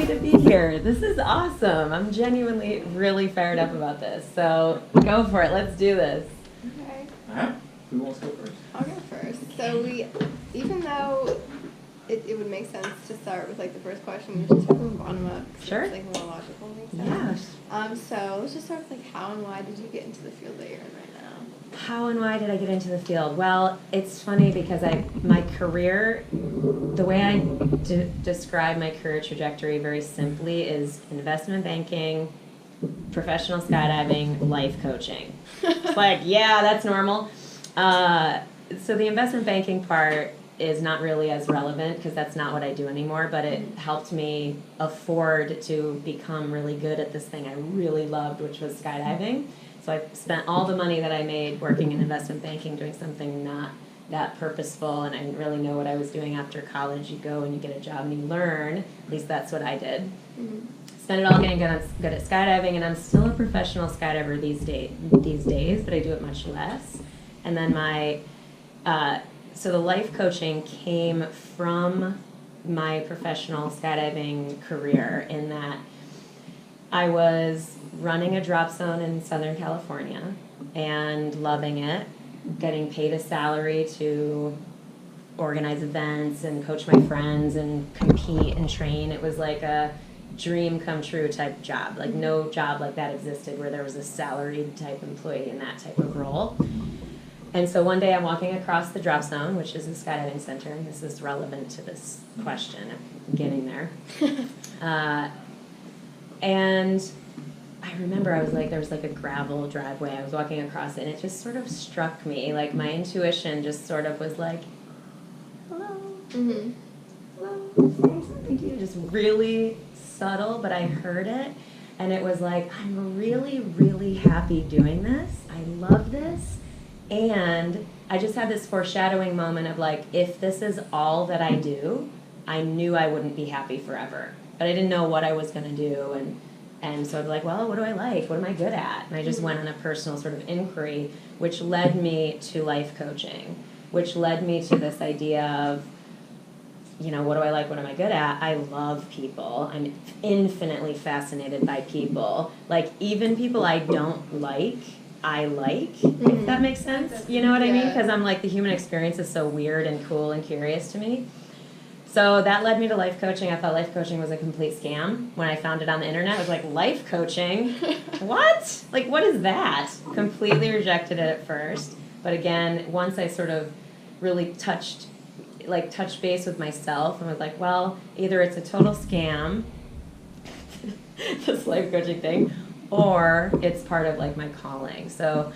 to be here. This is awesome. I'm genuinely really fired up about this. So go for it. Let's do this. Okay. All right. Who wants to go first? I'll go first. So even though it would make sense to start with like the first question, we just start from the bottom up. Sure. It's like more logical, makes sense. Yes. So let's just start with like how and why did you get into the field that you're in right now? How and why did I get into the field? Well, it's funny because my career, the way I describe my career trajectory very simply is investment banking, professional skydiving, life coaching. It's like, yeah, that's normal. So the investment banking part is not really as relevant because that's not what I do anymore, but it helped me afford to become really good at this thing I really loved, which was skydiving. So I spent all the money that I made working in investment banking doing something not that purposeful, and I didn't really know what I was doing after college. You go and you get a job and you learn. At least that's what I did. Mm-hmm. Spent it all getting good at skydiving, and I'm still a professional skydiver these days, but I do it much less. And then so the life coaching came from my professional skydiving career in that I was running a drop zone in Southern California and loving it, getting paid a salary to organize events and coach my friends and compete and train. It was like a dream come true type job. Like no job like that existed where there was a salaried type employee in that type of role. And so one day I'm walking across the drop zone, which is a skydiving center, and this is relevant to this question. I'm getting there. And I remember there was like a gravel driveway. I was walking across it, and it just sort of struck me. Like my intuition just sort of was like, hello, Mm-hmm. hello, saying something to you. Just really subtle, but I heard it. And it was like, I'm really, really happy doing this. I love this. And I just had this foreshadowing moment of like, if this is all that I do, I knew I wouldn't be happy forever. But I didn't know what I was going to do. And so I'd be like, well, what do I like? What am I good at? And I just went on a personal sort of inquiry, which led me to life coaching, which led me to this idea of, what do I like? What am I good at? I love people. I'm infinitely fascinated by people. Like, even people I don't like, I like, if that makes sense. You know what I mean? Because I'm like, the human experience is so weird and cool and curious to me. So that led me to life coaching. I thought life coaching was a complete scam. When I found it on the internet, I was like, life coaching? What? Like, what is that? Completely rejected it at first. But again, once I sort of really touched base with myself and was like, well, either it's a total scam, this life coaching thing, or it's part of like my calling. So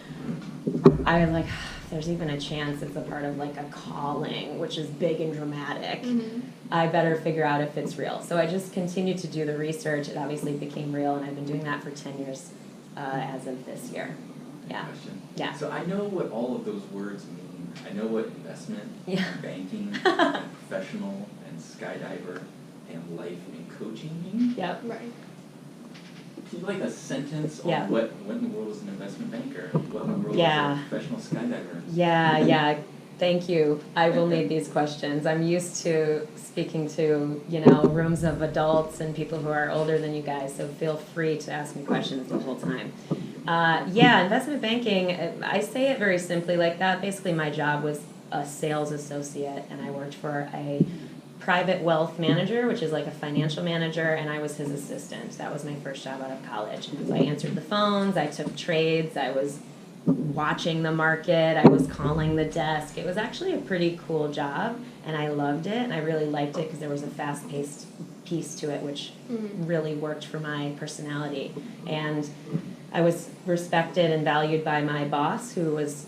I was like, there's even a chance it's a part of like a calling, which is big and dramatic. Mm-hmm. I better figure out if it's real. So I just continued to do the research. It obviously became real, and I've been doing that for 10 years as of this year. Yeah. Question. Yeah. So I know what all of those words mean. I know what investment, banking, and professional, and skydiver, and life and coaching mean. Yep. Right. Can you like a sentence on what in the world is an investment banker? What in the world is a professional skydiver? Yeah. Thank you. I will need these questions. I'm used to speaking to, rooms of adults and people who are older than you guys, so feel free to ask me questions the whole time. Investment banking, I say it very simply like that. Basically, my job was a sales associate, and I worked for a private wealth manager, which is like a financial manager, and I was his assistant. That was my first job out of college. So I answered the phones, I took trades, I was watching the market, I was calling the desk. It was actually a pretty cool job, and I loved it, and I really liked it because there was a fast-paced piece to it, which really worked for my personality. And I was respected and valued by my boss, who was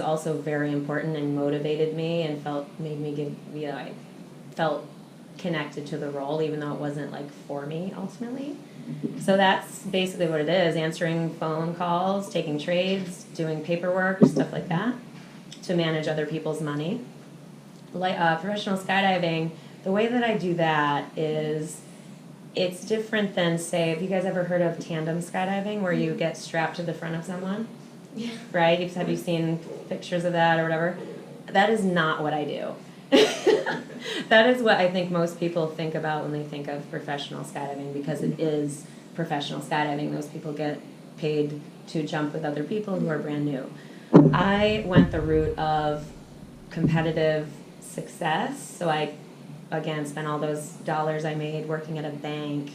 also very important and motivated me and I felt connected to the role, even though it wasn't like for me ultimately. So that's basically what it is: answering phone calls, taking trades, doing paperwork, stuff like that, to manage other people's money. Like professional skydiving, the way that I do that is, it's different than, say, have you guys ever heard of tandem skydiving, where you get strapped to the front of someone? Yeah. Right? Have you seen pictures of that or whatever? That is not what I do. That is what I think most people think about when they think of professional skydiving, because it is professional skydiving. Those people get paid to jump with other people who are brand new. I went the route of competitive success, so I, again, spent all those dollars I made working at a bank,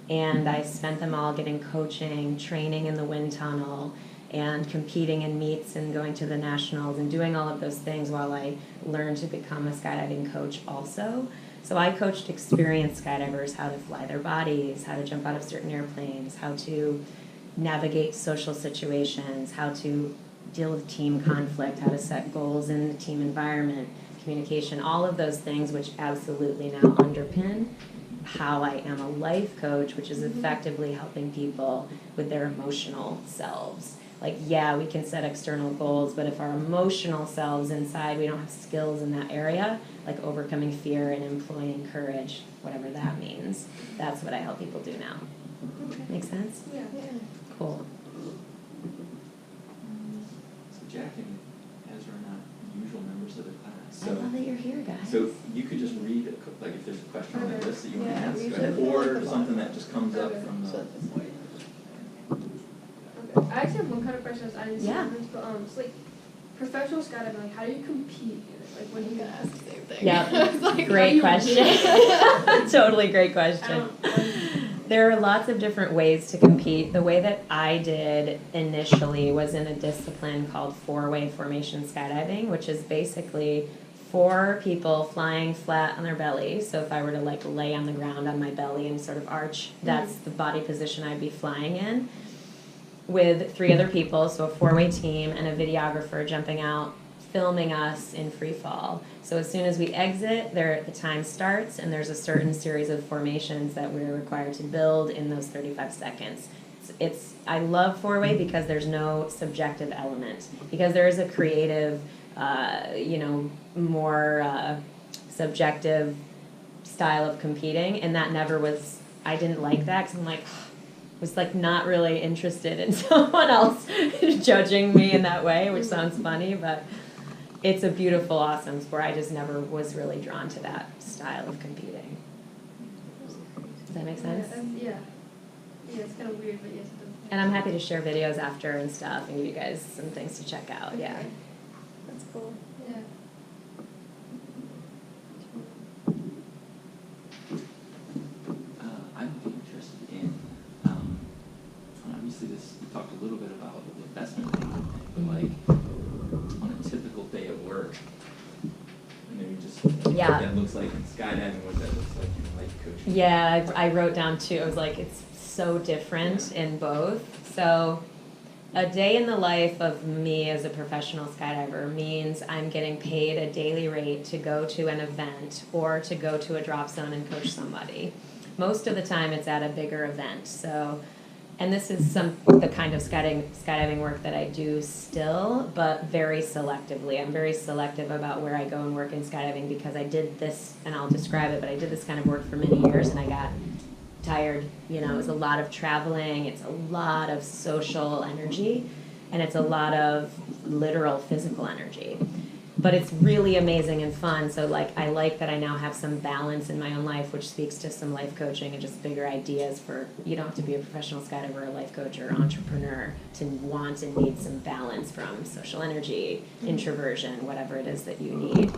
and I spent them all getting coaching, training in the wind tunnel, and competing in meets and going to the nationals and doing all of those things while I learned to become a skydiving coach also. So I coached experienced skydivers how to fly their bodies, how to jump out of certain airplanes, how to navigate social situations, how to deal with team conflict, how to set goals in the team environment, communication, all of those things which absolutely now underpin how I am a life coach, which is effectively helping people with their emotional selves. Like, yeah, we can set external goals, but if our emotional selves inside, we don't have skills in that area, like overcoming fear and employing courage, whatever that means, that's what I help people do now. Okay. Make sense? Yeah. Cool. So Jack and Ezra are not usual members of the class. So, I love that you're here, guys. so you could just read, like if there's a question on the list that you want to Yeah, ask, we go ahead, should- or something that just comes up Okay. from the... So this way. Okay. I actually have one kind of question. I didn't see Yeah. this, but it's like professional skydiving. Like, how do you compete in it? Like, when I'm you gonna ask the same thing. Yeah, I was like, great you question. Totally great I question. don't. There are lots of different ways to compete. The way that I did initially was in a discipline called four-way formation skydiving, which is basically 4 people flying flat on their belly. So if I were to like lay on the ground on my belly and sort of arch, that's the body position I'd be flying in, with 3 other people, so a 4-way team and a videographer jumping out, filming us in free fall. So as soon as we exit, the time starts, and there's a certain series of formations that we're required to build in those 35 seconds. I love 4-way because there's no subjective element, because there is a creative, more subjective style of competing, and that never was. I didn't like that because I'm like, was like not really interested in someone else judging me in that way, which sounds funny, but it's a beautiful, awesome sport. I just never was really drawn to that style of competing. Does that make sense? Yeah. Yeah, it's kind of weird, but yes, it does. And I'm happy to share videos after and stuff and give you guys some things to check out. Yeah. Okay. That's cool. Yeah. I'm interested in, obviously this, we talked a little bit about the investment thing, but like, on a typical day at work, maybe just what that looks like in skydiving, what that looks like in life coaching. Yeah, I wrote down too. I was like, it's so different in both. So a day in the life of me as a professional skydiver means I'm getting paid a daily rate to go to an event or to go to a drop zone and coach somebody. Most of the time it's at a bigger event. So, and this is the kind of skydiving work that I do still, but very selectively. I'm very selective about where I go and work in skydiving because I did this, and I'll describe it, but I did this kind of work for many years and I got tired. It was a lot of traveling, it's a lot of social energy, and it's a lot of literal physical energy. But it's really amazing and fun, so I like that I now have some balance in my own life, which speaks to some life coaching and just bigger ideas for, you don't have to be a professional skydiver or a life coach or entrepreneur to want and need some balance from social energy, introversion, whatever it is that you need.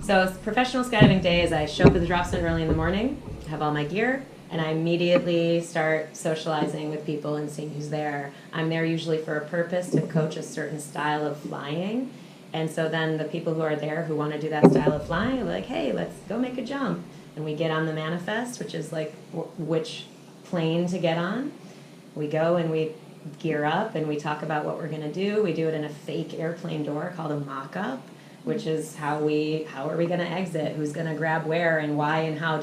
So professional skydiving day is I show up at the drop zone early in the morning, have all my gear, and I immediately start socializing with people and seeing who's there. I'm there usually for a purpose, to coach a certain style of flying. And so then the people who are there who want to do that style of flying are like, hey, let's go make a jump. And we get on the manifest, which is like which plane to get on. We go and we gear up and we talk about what we're going to do. We do it in a fake airplane door called a mock-up, which is how are we going to exit, who's going to grab where and why and how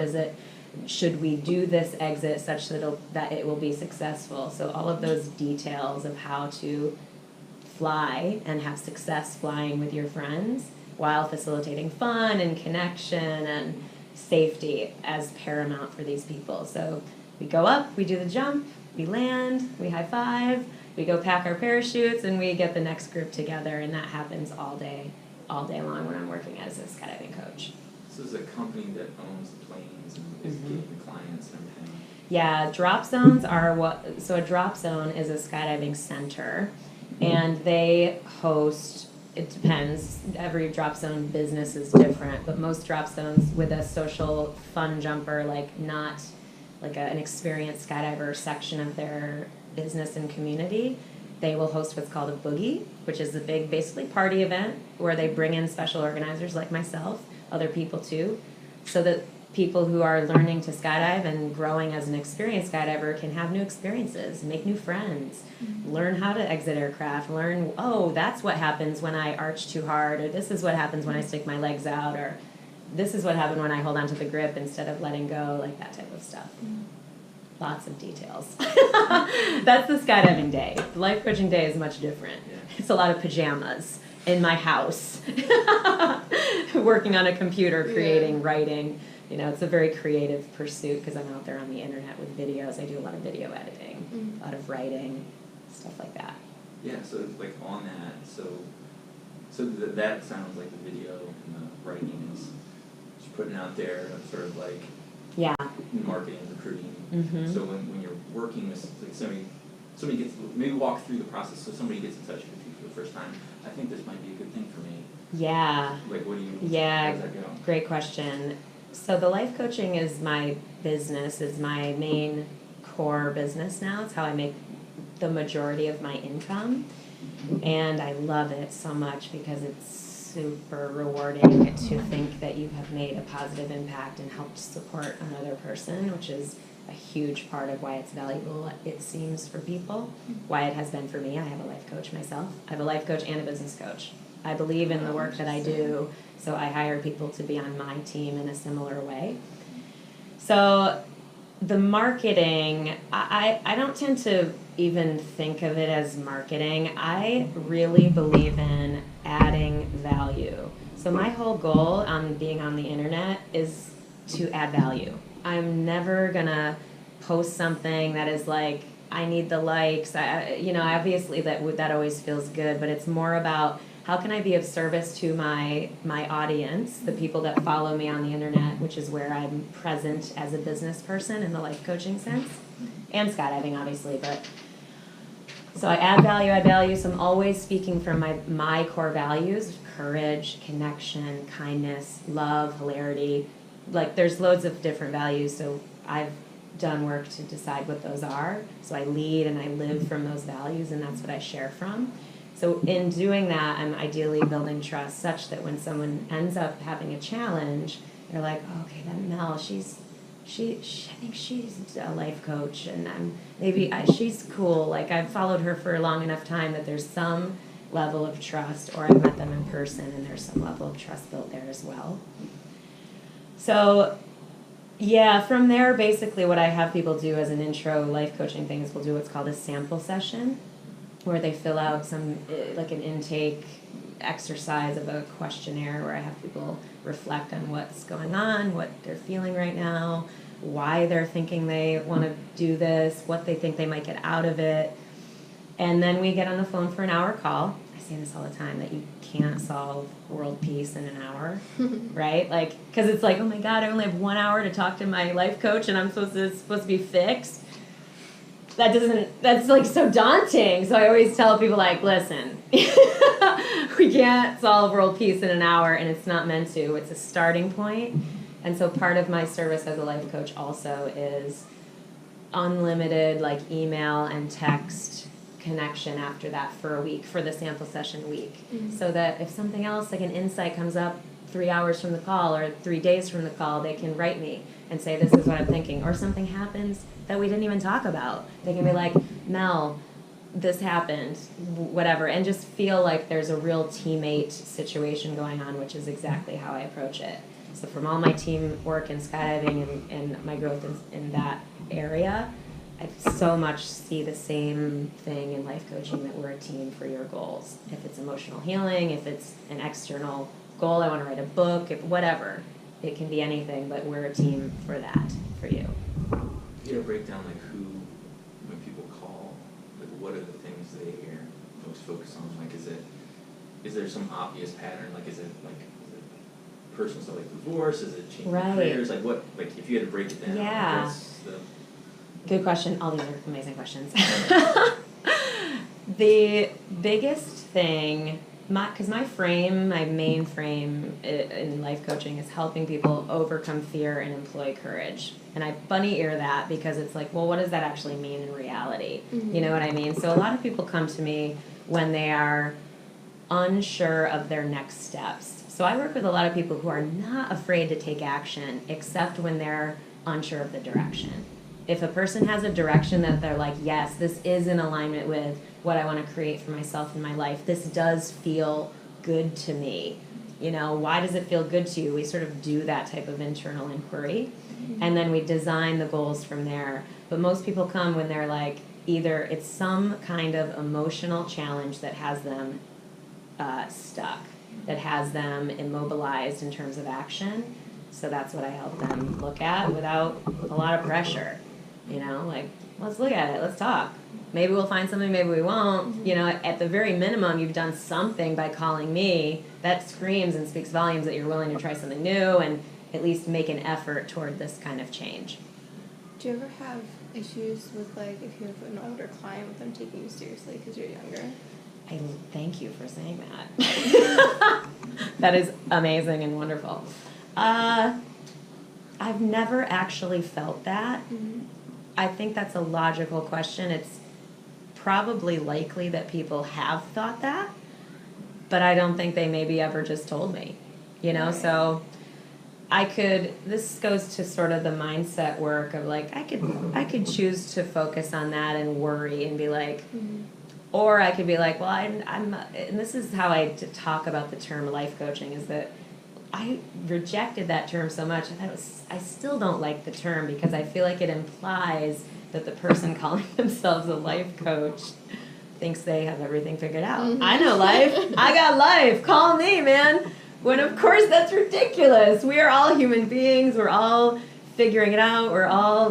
should we do this exit such that it will be successful. So all of those details of how to fly and have success flying with your friends while facilitating fun and connection and safety as paramount for these people. So we go up, we do the jump, we land, we high five, we go pack our parachutes, and we get the next group together, and that happens all day long when I'm working as a skydiving coach. this is a company that owns the planes and is getting the clients and everything. Yeah, drop zones are so a drop zone is a skydiving center, and they host, it depends, every drop zone business is different, but most drop zones with a social fun jumper, like not like an experienced skydiver section of their business and community, they will host what's called a boogie, which is a big, basically party event where they bring in special organizers like myself, other people too, so that people who are learning to skydive and growing as an experienced skydiver can have new experiences, make new friends, learn how to exit aircraft, learn, oh, that's what happens when I arch too hard, or this is what happens when I stick my legs out, or this is what happened when I hold onto the grip instead of letting go, like that type of stuff. Lots of details. That's the skydiving day. The life coaching day is much different. Yeah. It's a lot of pajamas in my house, working on a computer, creating, writing. You know, it's a very creative pursuit because I'm out there on the internet with videos. I do a lot of video editing, a lot of writing, stuff like that. Yeah, so like on that, that sounds like the video and the writing is just putting out there sort of like marketing, recruiting. So when you're working with like somebody gets, maybe walk through the process, so somebody gets in touch with you for the first time, I think this might be a good thing for me. Yeah. Like what do you, yeah, how does that go? Great question. So the life coaching is my business, is my main core business now. It's how I make the majority of my income. And I love it so much because it's super rewarding to think that you have made a positive impact and helped support another person, which is a huge part of why it's valuable, it seems, for people, why it has been for me. I have a life coach myself. I have a life coach and a business coach. I believe in the work that I do, so I hire people to be on my team in a similar way. So the marketing, I don't tend to even think of it as marketing. I really believe in adding value. So my whole goal on being on the internet is to add value. I'm never gonna post something that is like, I need the likes. Obviously that always feels good, but it's more about how can I be of service to my audience, the people that follow me on the internet, which is where I'm present as a business person in the life coaching sense, and skydiving, obviously. But so I add value, so I'm always speaking from my core values: courage, connection, kindness, love, hilarity. Like there's loads of different values, so I've done work to decide what those are. So I lead and I live from those values, and that's what I share from. So in doing that, I'm ideally building trust such that when someone ends up having a challenge, they're like, oh, okay, that Mel, I think she's a life coach, and she's cool. Like I've followed her for a long enough time that there's some level of trust, or I've met them in person and there's some level of trust built there as well. So yeah, from there, basically what I have people do as an intro life coaching thing is we'll do what's called a sample session, where they fill out some, like an intake exercise of a questionnaire where I have people reflect on what's going on, what they're feeling right now, why they're thinking they want to do this, what they think they might get out of it. And then we get on the phone for an hour call. I say this all the time, that you can't solve world peace in an hour, right? Like, because it's like, oh my God, I only have 1 hour to talk to my life coach and I'm supposed to be fixed. That's like so daunting. So I always tell people, like, listen, we can't solve world peace in an hour, and it's not meant to. It's a starting point. And so part of my service as a life coach also is unlimited, like, email and text connection after that for a week, for the sample session week. So that if something else, like an insight comes up 3 hours from the call or 3 days from the call, they can write me and say, this is what I'm thinking. Or something happens that we didn't even talk about. They can be like, Mel, this happened, whatever, and just feel like there's a real teammate situation going on, which is exactly how I approach it. So from all my teamwork in skydiving and my growth in that area, I so much see the same thing in life coaching, that we're a team for your goals. If it's emotional healing, if it's an external goal, I want to write a book, if whatever. It can be anything, but we're a team for that, for you. You know, break down like who, when people call, like what are the things they are most focused on? Like is there some obvious pattern? Like is it personal stuff like divorce? Is it changing Right. careers? Like what? Like if you had to break it down, Yeah. what's the... Good question. All these are amazing questions. The biggest thing, because my main frame in life coaching is helping people overcome fear and employ courage. And I bunny ear that because it's like, well, what does that actually mean in reality? Mm-hmm. You know what I mean? So a lot of people come to me when they are unsure of their next steps. So I work with a lot of people who are not afraid to take action, except when they're unsure of the direction. If a person has a direction that they're like, yes, this is in alignment with what I want to create for myself in my life, this does feel good to me. You know, why does it feel good to you? We sort of do that type of internal inquiry, and then we design the goals from there. But most people come when they're like, either it's some kind of emotional challenge that has them stuck, that has them immobilized in terms of action. So that's what I help them look at without a lot of pressure. You know, like, let's look at it, let's talk. Maybe we'll find something, maybe we won't. You know, at the very minimum, you've done something by calling me. That screams and speaks volumes that you're willing to try something new and at least make an effort toward this kind of change. Do you ever have issues with, like, if you have an older client with them taking you seriously because you're younger? I thank you for saying that. That is amazing and wonderful. I've never actually felt that. Mm-hmm. I think that's a logical question. It's probably likely that people have thought that, but I don't think they maybe ever just told me, you know? Right. So this goes to sort of the mindset work of like, I could choose to focus on that and worry and be like, or I could be like, well, I'm and this is how I talk about the term life coaching, is that I rejected that term so much. I still don't like the term because I feel like it implies that the person calling themselves a life coach thinks they have everything figured out. Mm-hmm. I know life. I got life. Call me, man. When of course that's ridiculous. We are all human beings. We're all figuring it out.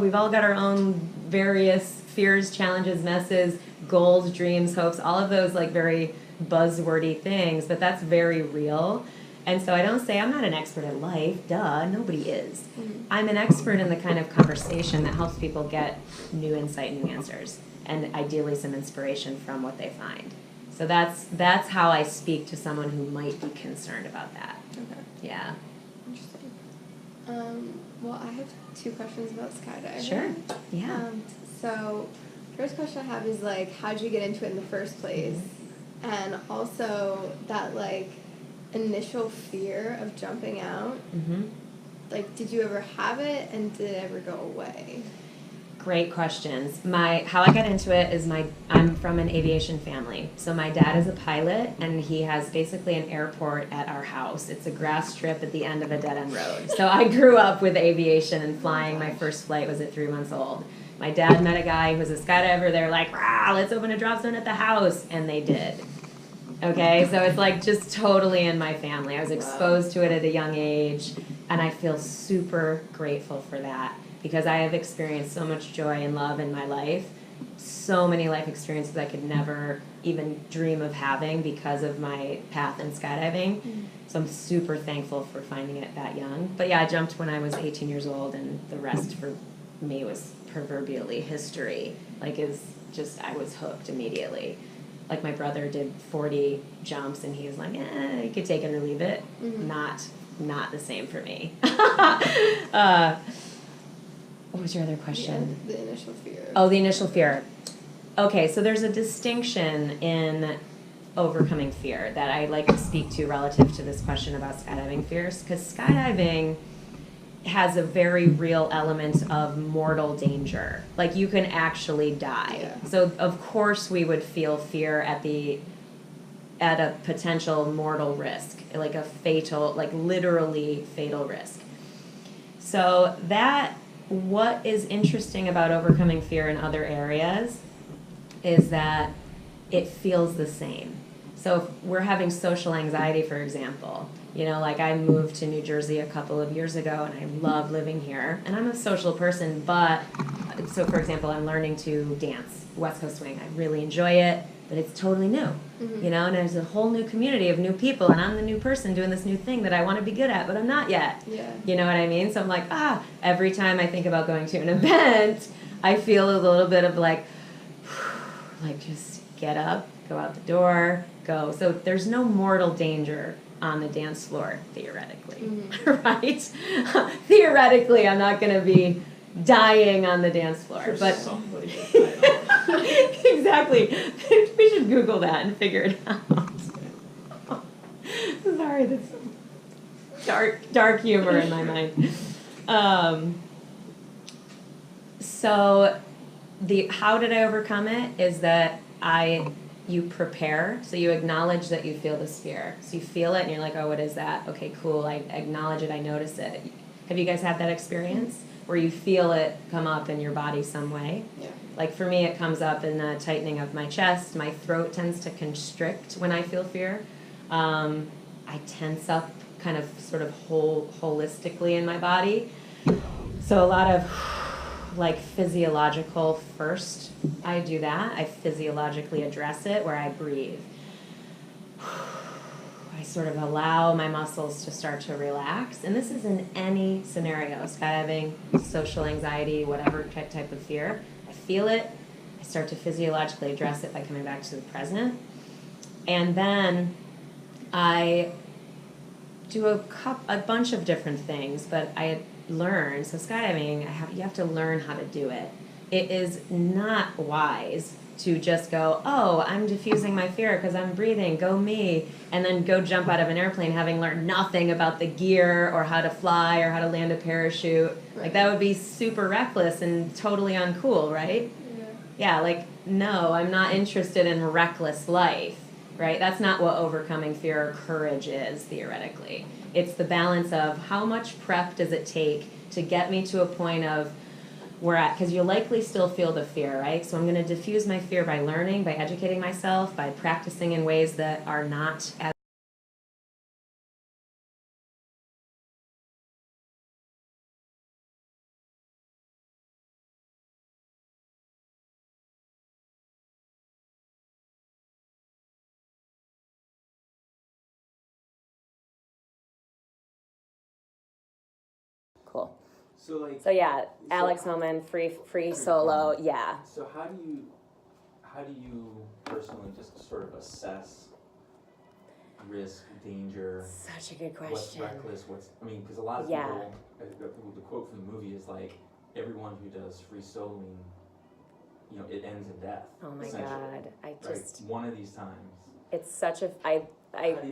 We've all got our own various fears, challenges, messes, goals, dreams, hopes, all of those like very buzzwordy things, but that's very real. And so I don't say I'm not an expert at life. Duh, nobody is. Mm-hmm. I'm an expert in the kind of conversation that helps people get new insight, new answers, and ideally some inspiration from what they find. So that's how I speak to someone who might be concerned about that. Okay. Yeah. Interesting. Well, I have 2 questions about skydiving. Sure. Yeah. So, first question I have is like, how did you get into it in the first place? Mm-hmm. And also that like initial fear of jumping out. Mm-hmm. Like, did you ever have it, and did it ever go away? Great questions. How I got into it is I'm from an aviation family. So my dad is a pilot, and he has basically an airport at our house. It's a grass strip at the end of a dead-end road. So I grew up with aviation and flying. My first flight was at 3 months old. My dad met a guy who was a skydiver. They're like, let's open a drop zone at the house. And they did. Okay, so it's like just totally in my family. I was exposed to it at a young age, and I feel super grateful for that because I have experienced so much joy and love in my life, so many life experiences I could never even dream of having because of my path in skydiving. Mm-hmm. So I'm super thankful for finding it that young. But yeah, I jumped when I was 18 years old, and the rest for me was proverbially history. Like I was hooked immediately. Like my brother did 40 jumps, and he was like, you could take it or leave it. Mm-hmm. Not the same for me. What was your other question? Yeah, the initial fear. Oh, the initial fear. Okay, so there's a distinction in overcoming fear that I like to speak to relative to this question about skydiving fears, because skydiving has a very real element of mortal danger. Like you can actually die. Yeah. So of course we would feel fear at a potential mortal risk, like a fatal, like literally fatal risk. So what is interesting about overcoming fear in other areas is that it feels the same. So if we're having social anxiety, for example, you know, like I moved to New Jersey a couple of years ago, and I love living here, and I'm a social person, but so for example, I'm learning to dance West Coast swing. I really enjoy it. but it's totally new, you know, and there's a whole new community of new people, and I'm the new person doing this new thing that I want to be good at, but I'm not yet. Yeah. You know what I mean? So I'm like, every time I think about going to an event, I feel a little bit of like just get up, go out the door, go. So there's no mortal danger on the dance floor, theoretically, right? Theoretically, I'm not going to be dying on the dance floor, but somebody exactly. We should Google that and figure it out. Sorry, that's dark humor in my mind. So how did I overcome it is that you prepare, so you acknowledge that you feel this fear. So you feel it and you're like, oh, what is that? Okay, cool, I acknowledge it, I notice it. Have you guys had that experience where you feel it come up in your body some way? Yeah. Like for me, it comes up in the tightening of my chest. My throat tends to constrict when I feel fear. I tense up kind of sort of holistically in my body. So a lot of like physiological first, I do that. I physiologically address it where I breathe. I sort of allow my muscles to start to relax. And this is in any scenario, skydiving, social anxiety, whatever type of fear. I feel it. I start to physiologically address it by coming back to the present. And then I do a bunch of different things, but I learned, so skydiving, you have to learn how to do it. It is not wise to just go, oh, I'm diffusing my fear because I'm breathing, go me, and then go jump out of an airplane having learned nothing about the gear or how to fly or how to land a parachute. Right. Like that would be super reckless and totally uncool, right? Yeah, like, no, I'm not interested in reckless life, right? That's not what overcoming fear or courage is, theoretically. It's the balance of how much prep does it take to get me to a point of because you'll likely still feel the fear, right? So I'm going to diffuse my fear by learning, by educating myself, by practicing in ways that are not as cool. So yeah, Alex Hillman, free solo, yeah. So how do you personally just sort of assess risk, danger? Such a good What's question. reckless? Because a lot of people, the quote from the movie is like, everyone who does free soloing, it ends in death. Oh my God, one of these times. It's such a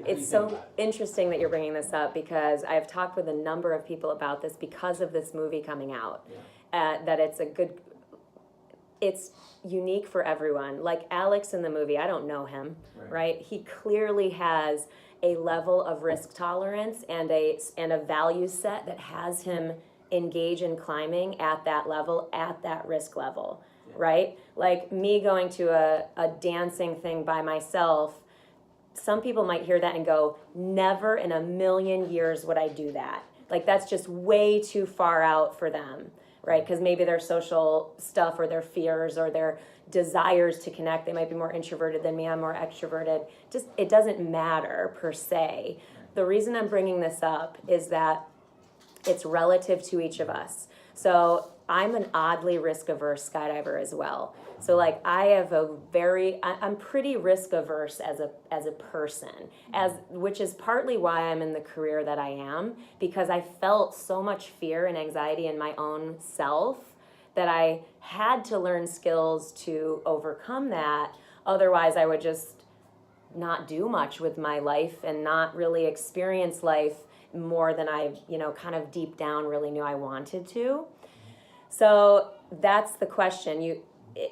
it's so interesting that you're bringing this up because I've talked with a number of people about this because of this movie coming out. Yeah. That it's unique for everyone. Like Alex in the movie, I don't know him, right? He clearly has a level of risk tolerance and a value set that has him engage in climbing at that level, at that risk level, right? Like me going to a dancing thing by myself, some people might hear that and go, never in a million years would I do that. Like that's just way too far out for them, right? Because maybe their social stuff or their fears or their desires to connect, they might be more introverted than me, I'm more extroverted. Just, it doesn't matter per se. The reason I'm bringing this up is that it's relative to each of us. So I'm an oddly risk-averse skydiver as well. So like I'm pretty risk-averse as a person, which is partly why I'm in the career that I am, because I felt so much fear and anxiety in my own self that I had to learn skills to overcome that. Otherwise, I would just not do much with my life and not really experience life more than I, kind of deep down really knew I wanted to. So that's the question.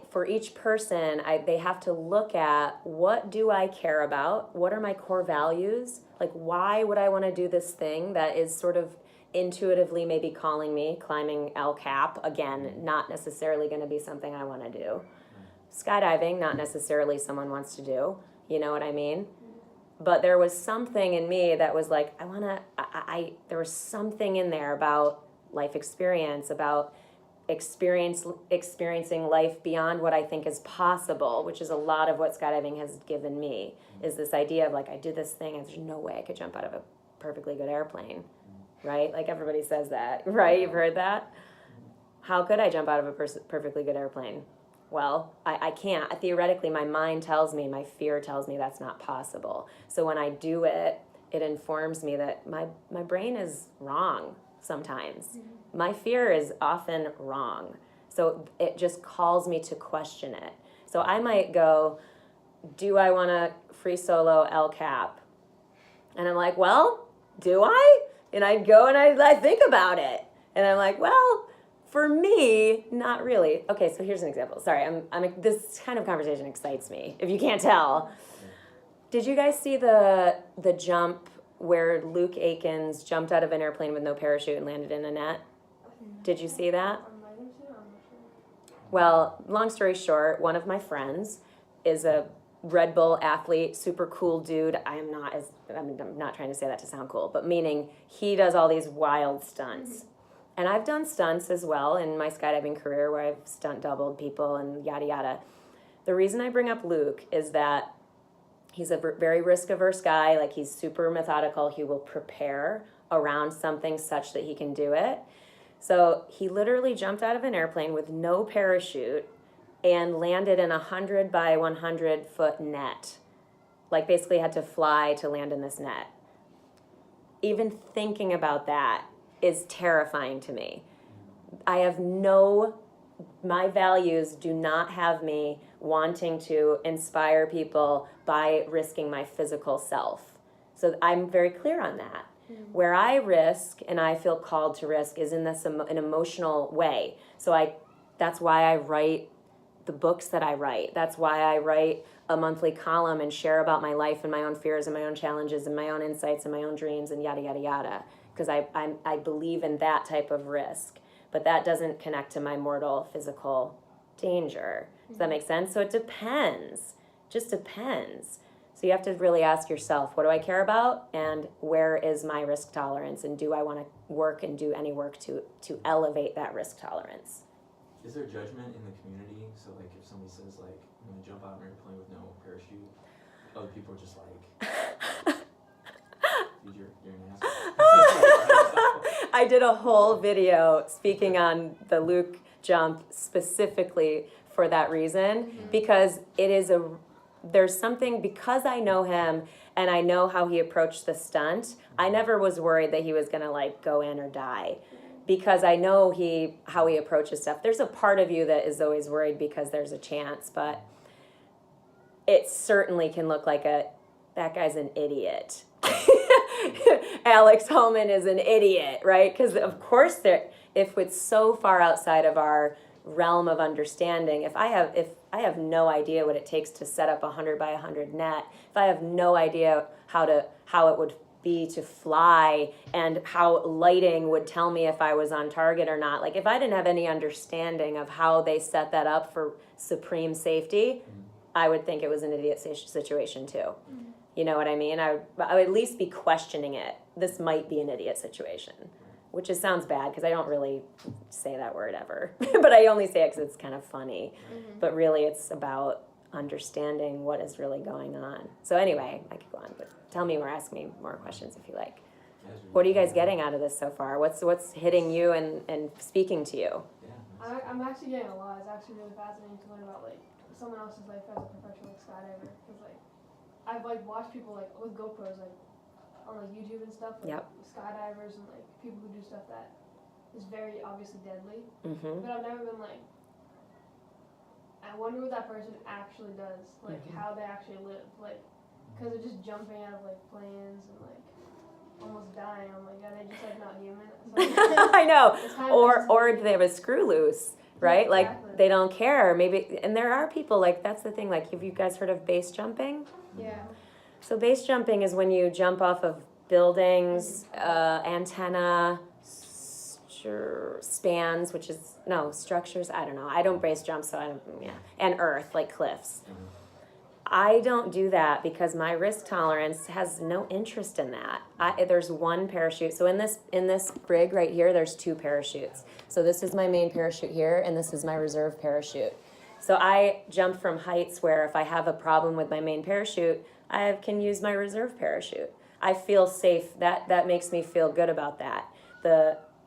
For each person, they have to look at, what do I care about? What are my core values? Like, why would I want to do this thing that is sort of intuitively maybe calling me, climbing El Cap, again, not necessarily going to be something I want to do. Skydiving, not necessarily someone wants to do, you know what I mean? But there was something in me that was like, there was something in there about life experience, about experiencing life beyond what I think is possible, which is a lot of what skydiving has given me, is this idea of like, I did this thing and there's no way I could jump out of a perfectly good airplane, right? Like everybody says that, right? You've heard that? How could I jump out of a perfectly good airplane? Well, I can't. Theoretically, my mind tells me, my fear tells me that's not possible. So when I do it, it informs me that my brain is wrong sometimes. Mm-hmm. My fear is often wrong. So it just calls me to question it. So I might go, do I want to free solo El Cap? And I'm like, well, do I? And I go and I think about it. And I'm like, well, for me, not really. Okay, so here's an example. Sorry, I'm this kind of conversation excites me, if you can't tell. Did you guys see the jump where Luke Aikens jumped out of an airplane with no parachute and landed in a net? Did you see that? Well, long story short, one of my friends is a Red Bull athlete, super cool dude. I'm not trying to say that to sound cool, but meaning he does all these wild stunts. Mm-hmm. And I've done stunts as well in my skydiving career where I've stunt doubled people and yada yada. The reason I bring up Luke is that he's a very risk-averse guy. Like, he's super methodical. He will prepare around something such that he can do it. So he literally jumped out of an airplane with no parachute and landed in a 100 by 100 foot net. Like, basically had to fly to land in this net. Even thinking about that is terrifying to me. My values do not have me wanting to inspire people by risking my physical self. So I'm very clear on that. Mm-hmm. Where I risk and I feel called to risk is in an emotional way. So that's why I write the books that I write. That's why I write a monthly column and share about my life and my own fears and my own challenges and my own insights and my own dreams and yada, yada, yada. Because I believe in that type of risk. But that doesn't connect to my mortal physical danger. Does that make sense? So it depends. Just depends. So you have to really ask yourself, what do I care about? And where is my risk tolerance? And do I want to work and do any work to elevate that risk tolerance? Is there judgment in the community? So like if somebody says like, I'm going to jump out of an airplane with no parachute, other people are just like, dude, you're an asshole. I did a whole video speaking on the Luke jump specifically for that reason, because there's something, because I know him and I know how he approached the stunt, I never was worried that he was going to like go in or die, because I know how he approaches stuff. There's a part of you that is always worried because there's a chance, but it certainly can look like that guy's an idiot. Alex Holman is an idiot, right? Because of course, if it's so far outside of our realm of understanding, if I have no idea what it takes to set up a 100 by 100 net, if I have no idea how it would be to fly and how lighting would tell me if I was on target or not, like if I didn't have any understanding of how they set that up for supreme safety, I would think it was an idiot situation too. Mm-hmm. You know what I mean? I would at least be questioning it. This might be an idiot situation, which sounds bad because I don't really say that word ever. But I only say it because it's kind of funny. Mm-hmm. But really it's about understanding what is really going on. So anyway, I could go on, but tell me or ask me more questions if you like. What are you guys getting out of this so far? What's hitting you and speaking to you? I'm actually getting a lot. It's actually really fascinating to learn about like someone else's life as a professional skydiver. Because like I've like watched people like with GoPros like on like YouTube and stuff, like skydivers and like people who do stuff that is very obviously deadly. Mm-hmm. But I've never been like, I wonder what that person actually does, like how they actually live, like because they're just jumping out of like planes and like almost dying. I'm like, are they just like not human? I know. Or they have a screw loose. Right? Yeah, exactly. Like, they don't care. Maybe, and there are people, like, that's the thing, like, have you guys heard of base jumping? Yeah. So base jumping is when you jump off of buildings, antenna, spans, structures, I don't know. I don't base jump, so I don't, and earth, like cliffs. I don't do that because my risk tolerance has no interest in that. There's one parachute. So in this rig right here, there's 2 parachutes. So this is my main parachute here, and this is my reserve parachute. So I jump from heights where if I have a problem with my main parachute, I can use my reserve parachute. I feel safe. That makes me feel good about that.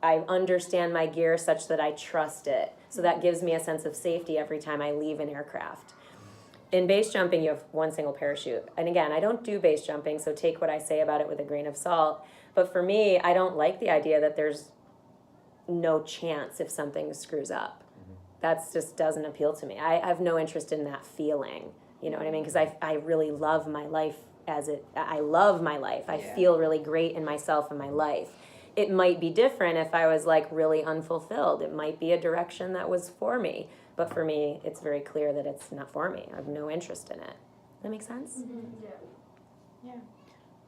I understand my gear such that I trust it. So that gives me a sense of safety every time I leave an aircraft. In base jumping, you have one single parachute. And again, I don't do base jumping, so take what I say about it with a grain of salt. But for me, I don't like the idea that there's no chance if something screws up. That just doesn't appeal to me. I have no interest in that feeling. You know what I mean? Because I really love my life I love my life. I feel really great in myself and my life. It might be different if I was like really unfulfilled. It might be a direction that was for me. But for me, it's very clear that it's not for me. I have no interest in it. Does that make sense? Mm-hmm. Yeah.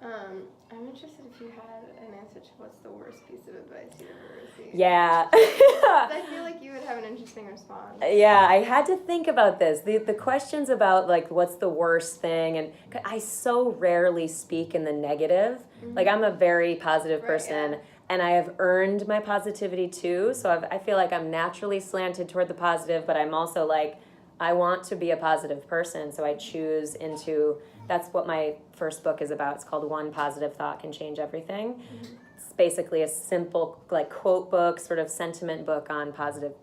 I'm interested if you had an answer to what's the worst piece of advice you've ever received. Yeah. I feel like you would have an interesting response. Yeah, I had to think about this. The questions about like what's the worst thing, and I so rarely speak in the negative. Mm-hmm. Like I'm a very positive person. Right, and I have earned my positivity too. So I feel like I'm naturally slanted toward the positive, but I'm also like, I want to be a positive person. So I choose into, that's what my first book is about. It's called One Positive Thought Can Change Everything. Mm-hmm. It's basically a simple like quote book, sort of sentiment book on positive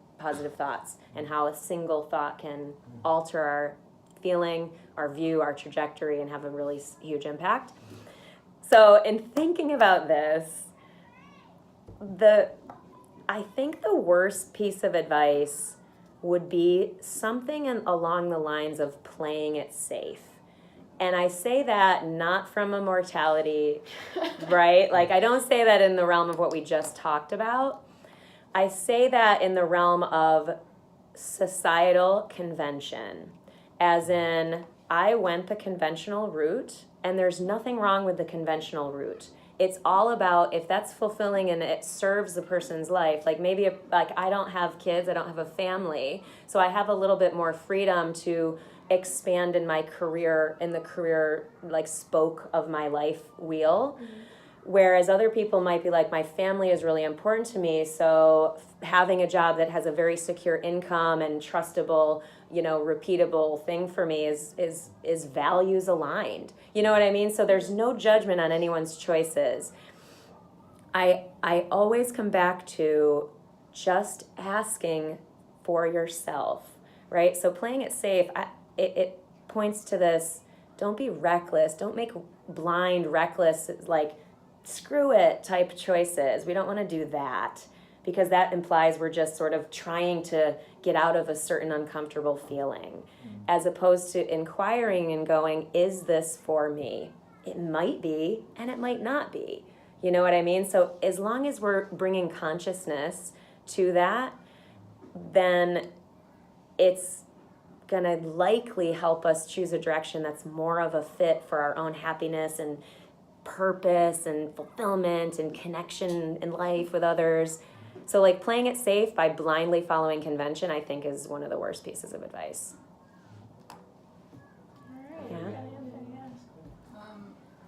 thoughts and how a single thought can alter our feeling, our view, our trajectory, and have a really huge impact. So in thinking about this, I think the worst piece of advice would be something along the lines of playing it safe. And I say that not from a mortality, right? Like I don't say that in the realm of what we just talked about. I say that in the realm of societal convention, as in I went the conventional route and there's nothing wrong with the conventional route. It's all about if that's fulfilling and it serves the person's life. Like maybe like I don't have kids, I don't have a family, so I have a little bit more freedom to expand in my career, in the career like spoke of my life wheel. Mm-hmm. Whereas other people might be like, my family is really important to me, so having a job that has a very secure income and trustable, repeatable thing for me is values aligned. You know what I mean? So there's no judgment on anyone's choices. I always come back to just asking for yourself, right? So playing it safe, it points to this, don't be reckless, don't make blind, reckless, like, screw it type choices. We don't want to do that because that implies we're just sort of trying to get out of a certain uncomfortable feeling, as opposed to inquiring and going, is this for me? It might be and it might not be. You know what I mean? So as long as we're bringing consciousness to that, then it's going to likely help us choose a direction that's more of a fit for our own happiness and purpose and fulfillment and connection in life with others. So like playing it safe by blindly following convention, I think is one of the worst pieces of advice. All right. Yeah.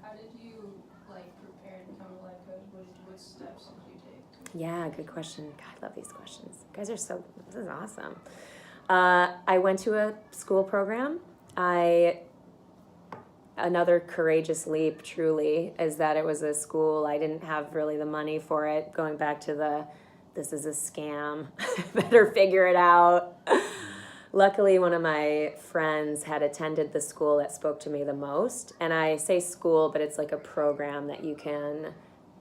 How did you prepare to become a life coach? What steps did you take? Yeah, good question. God, I love these questions. You guys are this is awesome. I went to a school program. Another courageous leap, truly, is that it was a school. I didn't have really the money for it. Going back to this is a scam. Better figure it out. Luckily, one of my friends had attended the school that spoke to me the most. And I say school, but it's like a program that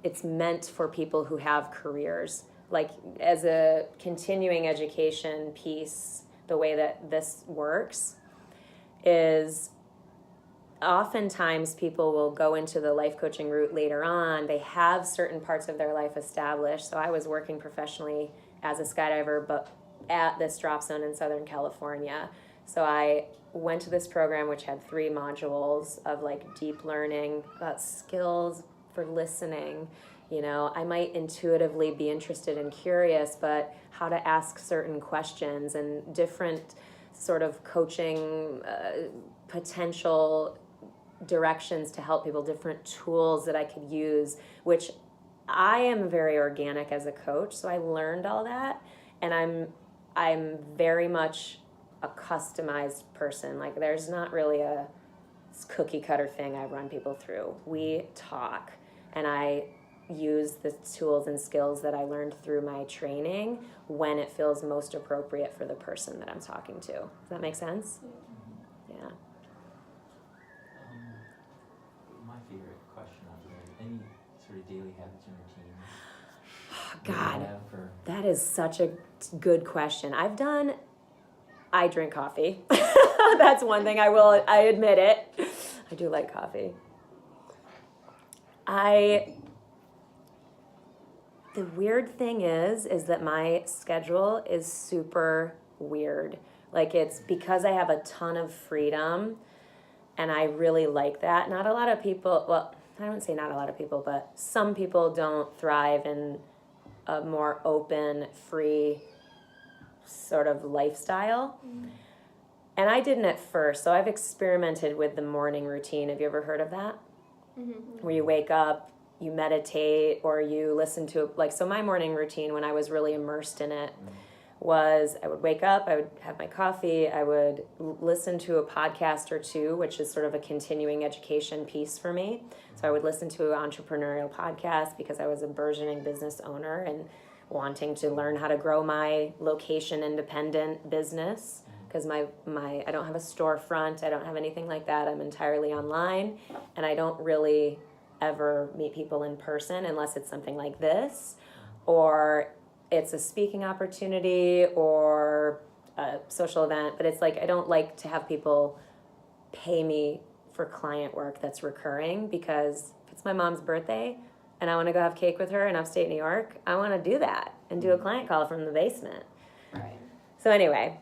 it's meant for people who have careers. Like as a continuing education piece, the way that this works is oftentimes people will go into the life coaching route later on. They have certain parts of their life established. So I was working professionally as a skydiver, but at this drop zone in Southern California. So I went to this program which had 3 modules of deep learning about skills for listening. I might intuitively be interested and curious, but how to ask certain questions and different sort of coaching potential directions to help people, different tools that I could use, which I am very organic as a coach, so I learned all that, and I'm very much a customized person. Like, there's not really a cookie cutter thing I run people through. We talk, and I use the tools and skills that I learned through my training when it feels most appropriate for the person that I'm talking to. Does that make sense? Yeah. My favorite question out there, any sort of daily habits and routines? Oh, God, that is such a good question. I drink coffee. That's one thing I admit it. I do like coffee. The weird thing is that my schedule is super weird. Like, it's because I have a ton of freedom, and I really like that. Not a lot of people, well, I don't say not a lot of people, but some people don't thrive in a more open, free sort of lifestyle. And I didn't at first, so I've experimented with the morning routine. Have you ever heard of that? Where you wake up, you meditate, or you listen to, like, so my morning routine when I was really immersed in it was I would wake up, I would have my coffee, I would listen to a podcast or two, which is sort of a continuing education piece for me. So I would listen to an entrepreneurial podcast because I was a burgeoning business owner and wanting to learn how to grow my location independent business, because my I don't have a storefront, I don't have anything like that. I'm entirely online, and I don't really ever meet people in person unless it's something like this, or it's a speaking opportunity or a social event. But it's like, I don't like to have people pay me for client work that's recurring, because if it's my mom's birthday and I want to go have cake with her in upstate New York, I want to do that and do a client call from the basement. Right. So anyway,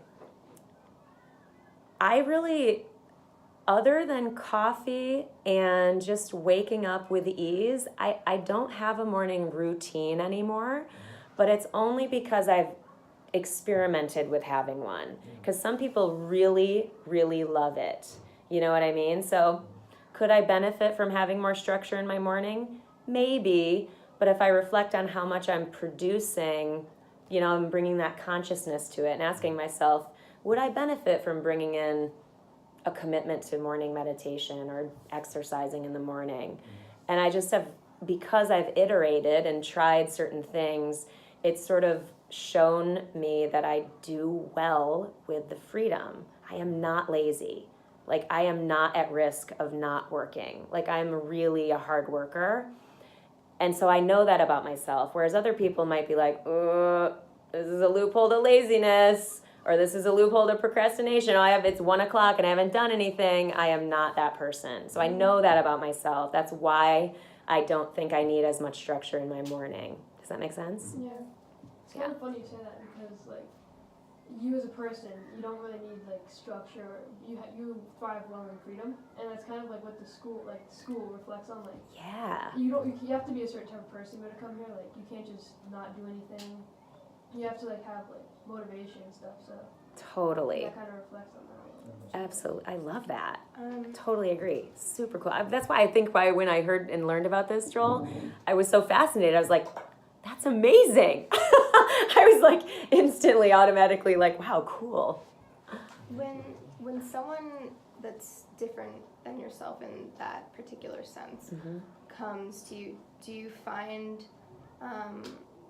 I really, other than coffee and just waking up with ease, I don't have a morning routine anymore, but it's only because I've experimented with having one. Because some people really, really love it. You know what I mean? So could I benefit from having more structure in my morning? Maybe, but if I reflect on how much I'm producing, you know, I'm bringing that consciousness to it and asking myself, would I benefit from bringing in a commitment to morning meditation or exercising in the morning? And I just have, because I've iterated and tried certain things, it's sort of shown me that I do well with the freedom. I am not lazy. Like, I am not at risk of not working. Like, I'm really a hard worker. And so I know that about myself. Whereas other people might be like, this is a loophole to laziness, or this is a loophole to procrastination. It's 1 o'clock and I haven't done anything. I am not that person. So I know that about myself. That's why I don't think I need as much structure in my morning. Does that make sense? Yeah. It's kind of funny you say that, because, like, you as a person, you don't really need, like, structure. You thrive well in freedom, and that's kind of like what the school reflects on. Like, Yeah. you have to be a certain type of person to come here. Like, you can't just not do anything. You have to, like, have, like, motivation and stuff. So Totally. that kind of reflects on that. Absolutely. I love that. Totally agree. Super cool. That's why I think when I heard and learned about this, Joel, I was so fascinated. I was like, that's amazing. I was like instantly, automatically like, wow, cool. When someone that's different than yourself in that particular sense comes to you, do you find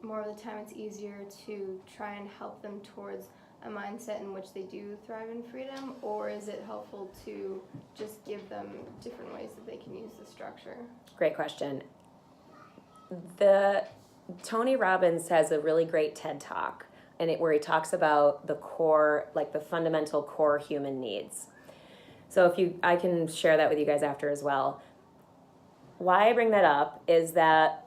more of the time it's easier to try and help them towards a mindset in which they do thrive in freedom, or is it helpful to just give them different ways that they can use the structure? Great question. Tony Robbins has a really great TED Talk, where he talks about the core, like the fundamental core human needs. So I can share that with you guys after as well. Why I bring that up is that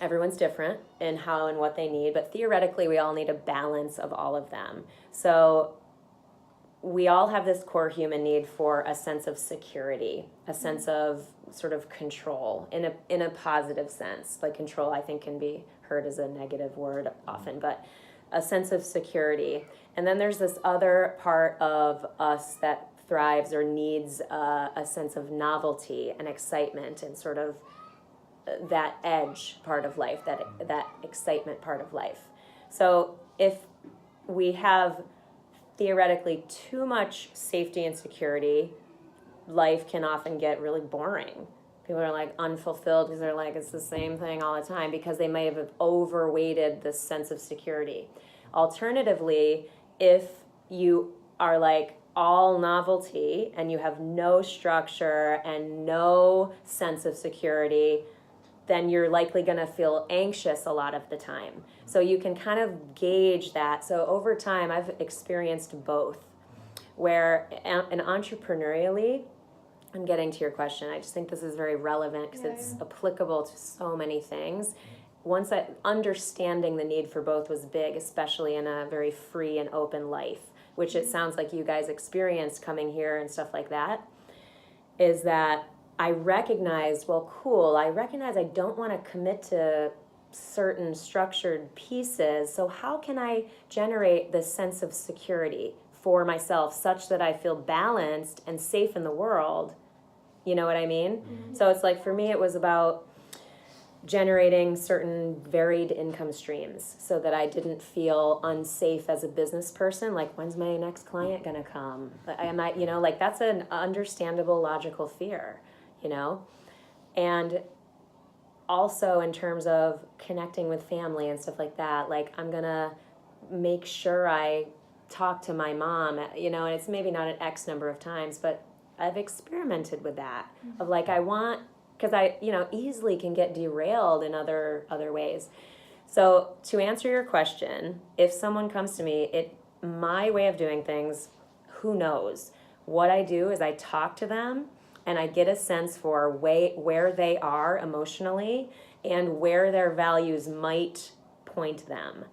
everyone's different in how and what they need, but theoretically we all need a balance of all of them. So we all have this core human need for a sense of security, a sense of sort of control in a positive sense. Like, control, I think, can be heard as a negative word often, but a sense of security. And then there's this other part of us that thrives or needs a sense of novelty and excitement and sort of that edge part of life, that excitement part of life. So if we have theoretically too much safety and security, life can often get really boring. People are like unfulfilled because they're like, it's the same thing all the time, because they may have overweighted this sense of security. Alternatively, if you are like all novelty and you have no structure and no sense of security, then you're likely going to feel anxious a lot of the time. So you can kind of gauge that. So over time, I've experienced both, where and entrepreneurially, I'm getting to your question, I just think this is very relevant because it's applicable to so many things. Once that understanding the need for both was big, especially in a very free and open life, which it sounds like you guys experienced coming here and stuff like that, is that I recognized, I don't want to commit to certain structured pieces, so how can I generate this sense of security for myself such that I feel balanced and safe in the world? You know what I mean? Mm-hmm. So it's like, for me, it was about generating certain varied income streams so that I didn't feel unsafe as a business person. Like, when's my next client gonna come? Am I, like, that's an understandable, logical fear, And also in terms of connecting with family and stuff like that, like, I'm gonna make sure I talk to my mom, and it's maybe not an X number of times, but I've experimented with that, of like, because I easily can get derailed in other ways. So to answer your question, if someone comes to me, my way of doing things, who knows? What I do is I talk to them and I get a sense for where they are emotionally and where their values might point them.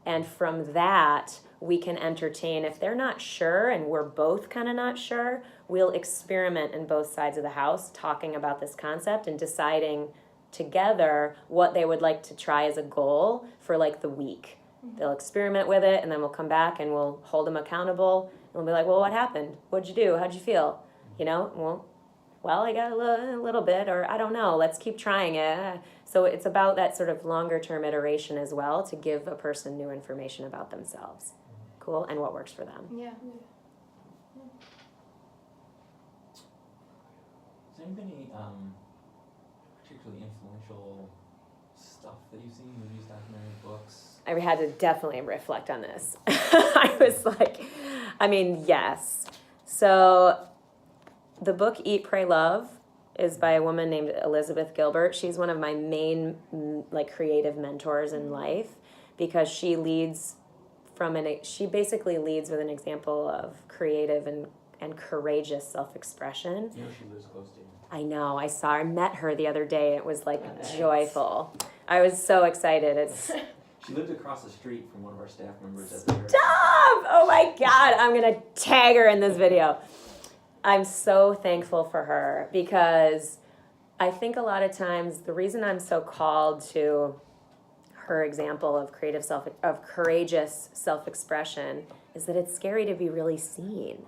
And from that, we can entertain. If they're not sure and we're both kind of not sure, we'll experiment in both sides of the house talking about this concept and deciding together what they would like to try as a goal for like the week. Mm-hmm. They'll experiment with it, and then we'll come back and we'll hold them accountable. And we'll be like, well, what happened? What'd you do? How'd you feel? Well, I got a little bit, or I don't know. Let's keep trying it. So it's about that sort of longer term iteration as well, to give a person new information about themselves. Cool, and what works for them. Yeah. Is there any particularly influential stuff that you've seen, movies, documentaries, books? I had to definitely reflect on this. I was like, yes. So the book Eat, Pray, Love is by a woman named Elizabeth Gilbert. She's one of my main creative mentors in life, because she basically leads with an example of creative and courageous self-expression. She lives close to you. I know. I met her the other day. It was joyful. I was so excited. She lived across the street from one of our staff members at the Stop! Oh my God, I'm gonna tag her in this video. I'm so thankful for her, because I think a lot of times the reason I'm so called to her example of courageous self-expression is that it's scary to be really seen.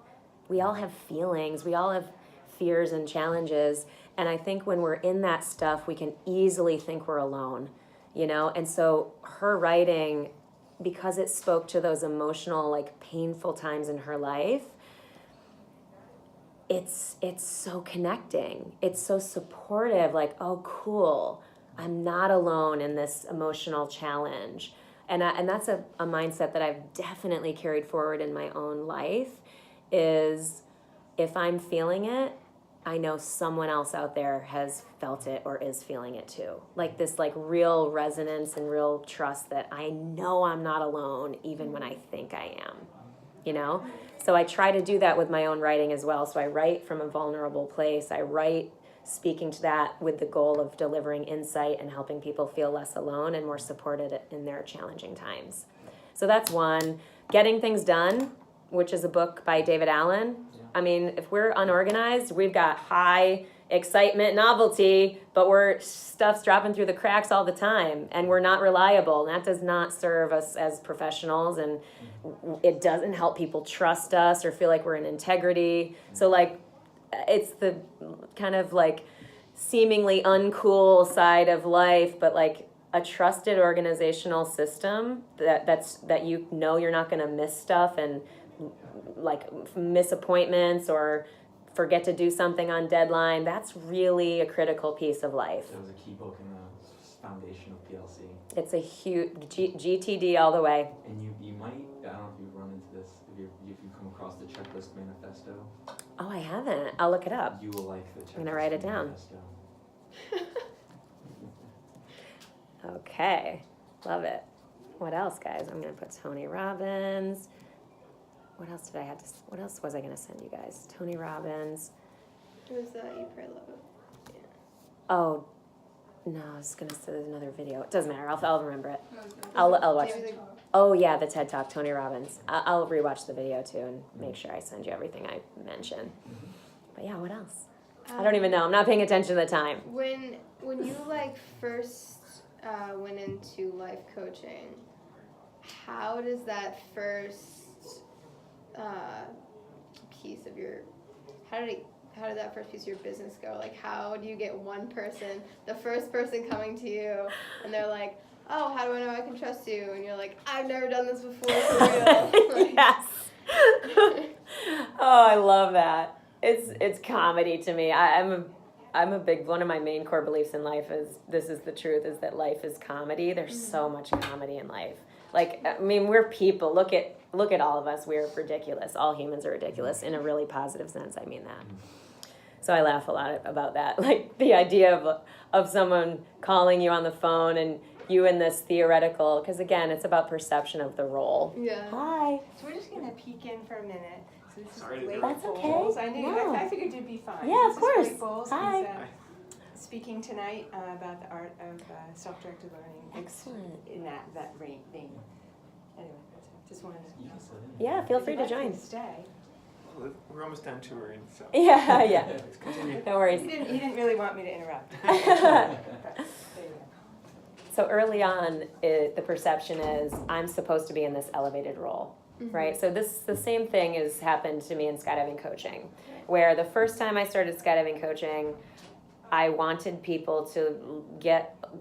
We all have feelings, we all have fears and challenges, and I think when we're in that stuff, we can easily think we're alone, And so her writing, because it spoke to those emotional, painful times in her life, it's so connecting. It's so supportive, oh, cool. I'm not alone in this emotional challenge. And that's a mindset that I've definitely carried forward in my own life, is if I'm feeling it, I know someone else out there has felt it or is feeling it too. This real resonance and real trust that I know I'm not alone even when I think I am, So I try to do that with my own writing as well. So I write from a vulnerable place. I write speaking to that with the goal of delivering insight and helping people feel less alone and more supported in their challenging times. So that's one. Getting Things Done, which is a book by David Allen. Yeah. I mean, if we're unorganized, we've got high excitement, novelty, but stuff's dropping through the cracks all the time, and we're not reliable. And that does not serve us as professionals, and it doesn't help people trust us or feel like we're in integrity. So like, it's the kind of like seemingly uncool side of life, but like a trusted organizational system that you know you're not going to miss stuff and like miss appointments or forget to do something on deadline. That's really a critical piece of life. That was a key book in the foundation of PLC. It's a huge GTD all the way. And you might, I don't know if you've run into this, if you come across the checklist manifesto. Oh, I haven't. I'll look it up. You will like the checklist. I'm gonna write it down. Manifesto. Okay, love it. What else, guys? I'm gonna put Tony Robbins. What else was I gonna send you guys? Tony Robbins. It was Eat, Pray, Love. Yeah. Oh, no, I was gonna say there's another video. It doesn't matter. I'll remember it. I'll watch. Maybe Oh yeah, the TED Talk, Tony Robbins. I'll rewatch the video too and make sure I send you everything I mentioned. But yeah, what else? I don't even know. I'm not paying attention to the time. When you like first went into life coaching, how does that first piece of your how did that first piece of your business go? Like, how do you get one person, the first person coming to you, and they're like, oh, how do I know I can trust you? And you're like, I've never done this before, for real. Like, Yes. Oh, I love that. It's comedy to me. I'm a big, one of my main core beliefs in life is the truth, is that life is comedy. There's so much comedy in life. Like, I mean, we're people. Look at all of us. We're ridiculous. All humans are ridiculous in a really positive sense. I mean that. So I laugh a lot about that. Like the idea of someone calling you on the phone and you in this theoretical, because again, it's about perception of the role. Yeah. Hi. So we're just gonna peek in for a minute. So this Sorry is to Blake do That's it. okay. Bowles. I knew. No. I figured you'd be fine. Yeah, of This is course. Blake Bowles. Hi. He's speaking tonight about the art of self-directed learning. Excellent. In that vein. Anyway, just wanted to. You can sit in. Yeah, feel If free you'd to like me join. to stay. Well, we're almost done touring, so. Yeah, yeah. Let's continue. No worries. He didn't really want me to interrupt. But there you go. So early on, the perception is I'm supposed to be in this elevated role, right? So the same thing has happened to me in skydiving coaching, where the first time I started skydiving coaching, I wanted people to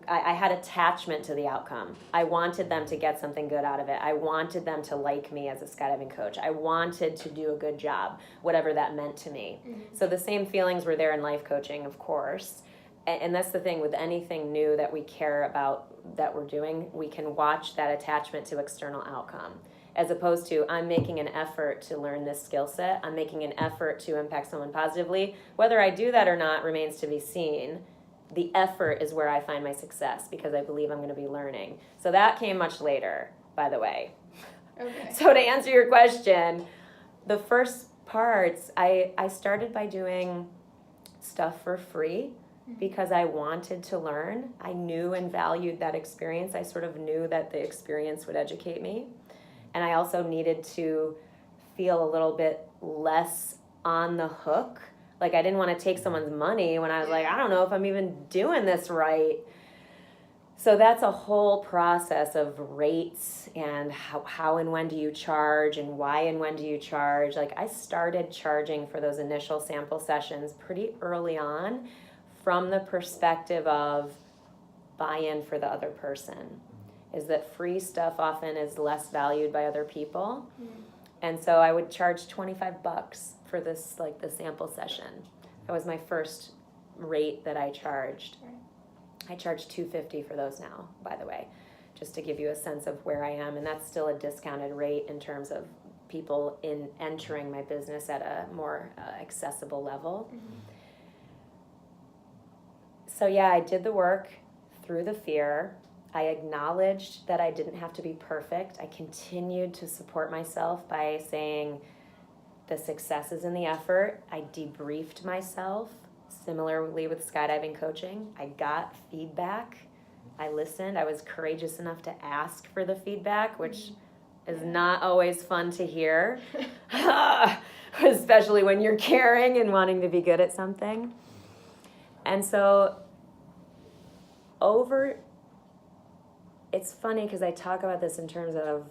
I had attachment to the outcome. I wanted them to get something good out of it. I wanted them to like me as a skydiving coach. I wanted to do a good job, whatever that meant to me. So the same feelings were there in life coaching, of course. And that's the thing with anything new that we care about that we're doing, we can watch that attachment to external outcome. As opposed to, I'm making an effort to learn this skill set. I'm making an effort to impact someone positively. Whether I do that or not remains to be seen. The effort is where I find my success because I believe I'm going to be learning. So that came much later, by the way. Okay. So to answer your question, the first parts, I started by doing stuff for free because I wanted to learn. I knew and valued that experience. I sort of knew that the experience would educate me. And I also needed to feel a little bit less on the hook. Like I didn't want to take someone's money when I was like, I don't know if I'm even doing this right. So that's a whole process of rates and how and when do you charge and why and when do you charge. Like I started charging for those initial sample sessions pretty early on from the perspective of buy-in for the other person. Is that free stuff often is less valued by other people. And so I would charge $25 for this, like the sample session. That was my first rate that I charged. I charge $250 for those now, by the way, just to give you a sense of where I am. And that's still a discounted rate in terms of people in entering my business at a more accessible level. So yeah, I did the work through the fear. I acknowledged that I didn't have to be perfect. I continued to support myself by saying the success is in the effort. I debriefed myself. Similarly with skydiving coaching, I got feedback. I listened. I was courageous enough to ask for the feedback, which is not always fun to hear. especially when you're caring and wanting to be good at something. And so it's funny because I talk about this in terms of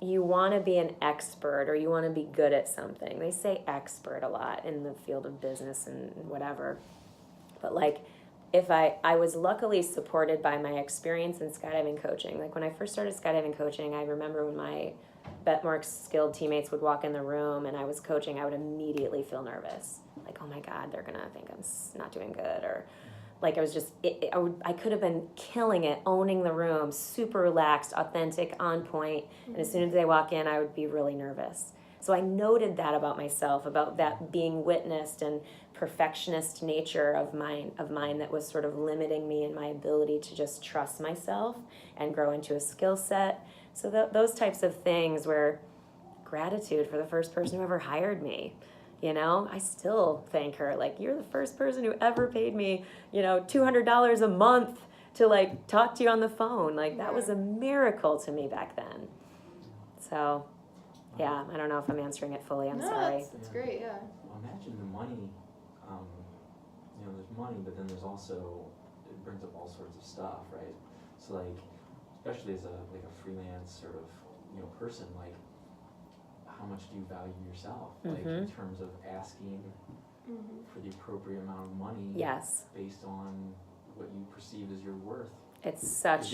you want to be an expert or you want to be good at something. They say expert a lot in the field of business and whatever. But like, if I was luckily supported by my experience in skydiving coaching. Like when I first started skydiving coaching, I remember when my more skilled teammates would walk in the room and I was coaching, I would immediately feel nervous. Like, oh my God, they're going to think I'm not doing good. Or like I was just, I could have been killing it, owning the room, super relaxed, authentic, on point. And as soon as they walk in, I would be really nervous. So I noted that about myself, about that being witnessed and perfectionist nature of mine that was sort of limiting me in my ability to just trust myself and grow into a skill set. So those types of things were gratitude for the first person who ever hired me. You know, I still thank her. Like, you're the first person who ever paid me, $200 a month to like talk to you on the phone. Like that was a miracle to me back then. So, yeah, I don't know if I'm answering it fully. I'm sorry. That's great. Yeah. Well, imagine the money. There's money, but then there's also, it brings up all sorts of stuff, right? So like, especially as a freelance sort of person, like, how much do you value yourself? Like in terms of asking for the appropriate amount of money, based on what you perceive as your worth. It's such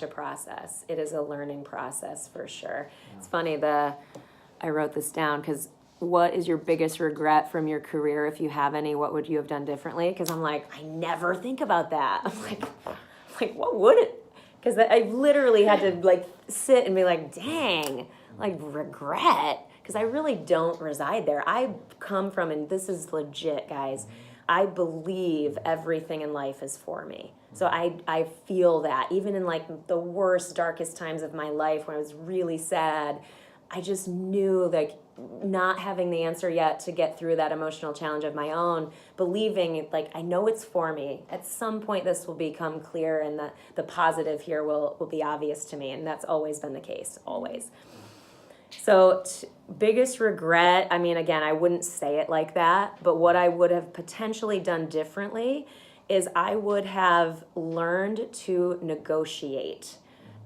a process. It is a learning process for sure. Yeah. It's funny, I wrote this down because what is your biggest regret from your career? If you have any, what would you have done differently? Because I'm like, I never think about that. I'm like, what would it? Because I literally had to like sit and be like, dang, like regret. Because I really don't reside there. I come from, and this is legit, guys, I believe everything in life is for me. So I feel that even in like the worst, darkest times of my life when I was really sad, I just knew like not having the answer yet to get through that emotional challenge of my own, believing like I know it's for me. At some point this will become clear and the positive here will be obvious to me, and that's always been the case, always. So biggest regret, I mean, again, I wouldn't say it like that, but what I would have potentially done differently is I would have learned to negotiate.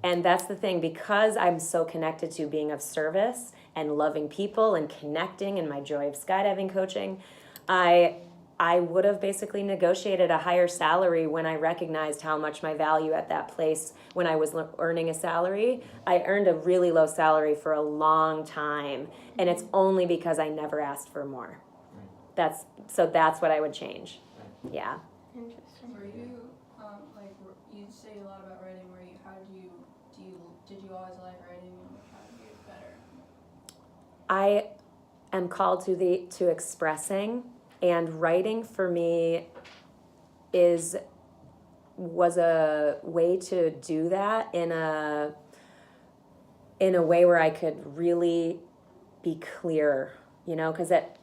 And that's the thing, because I'm so connected to being of service and loving people and connecting and my joy of skydiving coaching, I would have basically negotiated a higher salary when I recognized how much my value at that place when I was earning a salary. I earned a really low salary for a long time, and it's only because I never asked for more. That's what I would change. Yeah. Interesting. Were you you say a lot about writing? Did you always like writing, and how did you get better? I am called to expressing, and writing for me was a way to do that in a way where I could really be clear, because at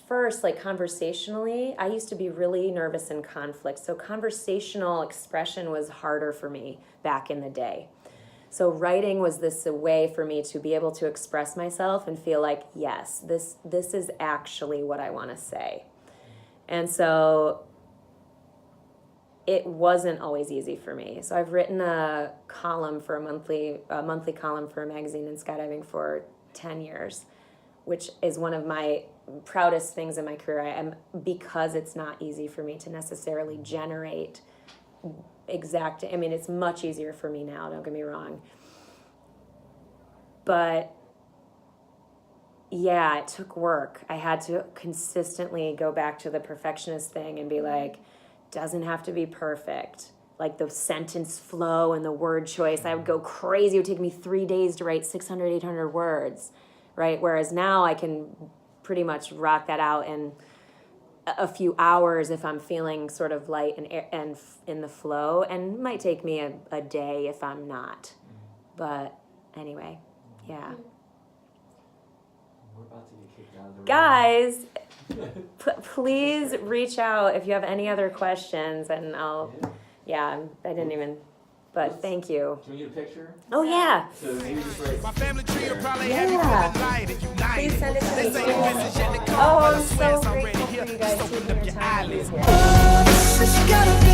first, like conversationally, I used to be really nervous in conflict. So conversational expression was harder for me back in the day. So writing was a way for me to be able to express myself and feel like, yes, this is actually what I want to say. And so it wasn't always easy for me. So I've written a column for a monthly column for a magazine in skydiving for 10 years, which is one of my proudest things in my career. Because it's not easy for me to necessarily generate it's much easier for me now, don't get me wrong. But yeah, it took work. I had to consistently go back to the perfectionist thing and be like, doesn't have to be perfect. Like the sentence flow and the word choice, I would go crazy. It would take me 3 days to write 600, 800 words, right? Whereas now I can pretty much rock that out in a few hours if I'm feeling sort of light and in the flow, and it might take me a day if I'm not. But anyway, yeah. We're about to get kicked out of the Guys, please reach out if you have any other questions, and I didn't even but thank you. Can we get a picture? Oh yeah. So maybe just right. Yeah. Please send it to me. Oh, I'm so grateful for you guys taking your time to be here.